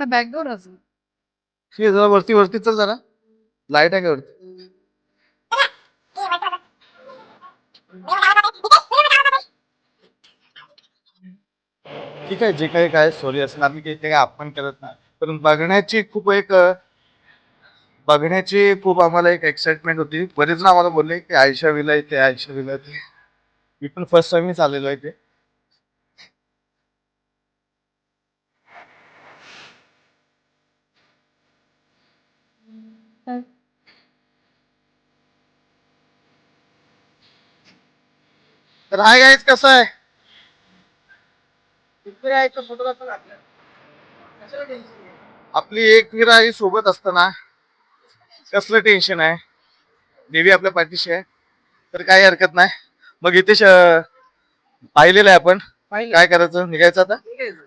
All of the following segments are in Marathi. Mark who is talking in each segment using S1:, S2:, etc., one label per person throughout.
S1: बॅकग्राऊंड असेल.
S2: जरा वरती वरती चल जरा. लाईट आहे का वरती? ठीक आहे, जे काही काय स्टोरी असेल आम्ही काही ते आपण करत नाही, पण बघण्याची खूप आम्हाला एक एक्साइटमेंट होती. बरेच जण आम्हाला बोलले की आयशा विला इथे, आयशा विला इथे. मी पण फर्स्ट टाइमच आलेलो आहे ते. तर हाय गाईज, कसं आहे? आपली एक विरा ही सोबत असताना कसलं टेन्शन आहे. देवी आपल्या पाठीशी आहे, तर काही हरकत नाही. मग इथे पाहिलेलं आहे आपण. काय करायचं, निघायचं आता.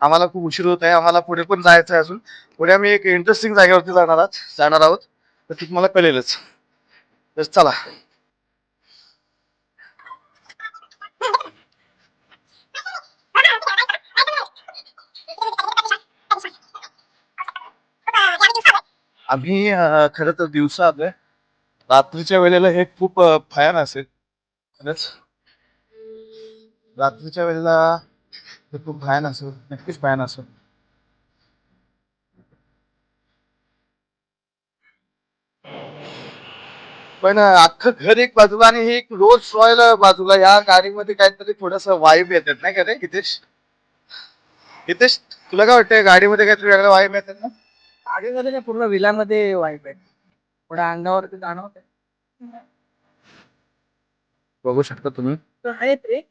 S2: आम्हाला खूप उशीर होत आहे, आम्हाला पुढे पण जायचं आहे. अजून पुढे आम्ही एक इंटरेस्टिंग जागेवरती जाणार आहोत, तर ती तुम्हाला कळेलच. तर चला. आम्ही खरं तर दिवसा आलोय. रात्रीच्या वेळेला हे खूप भयान असेल. खरंच रात्रीच्या वेळेला हे खूप भयान असेल, नक्कीच भयान असेल. पण अख्खं घर एक बाजूला आणि हे एक रोज रॉयल बाजूला. या गाडीमध्ये काहीतरी थोडस वाईब येतात नाही का रे हितेश? हितेश, तुला काय वाटतंय, गाडीमध्ये काहीतरी वेगळं वाईब येतात ना?
S1: आगीमध्ये पूर्ण विलामध्ये वाईफ आहे. थोडा अंगावरती जाणवत
S2: बघू शकता तुम्ही.
S1: आहेत रे.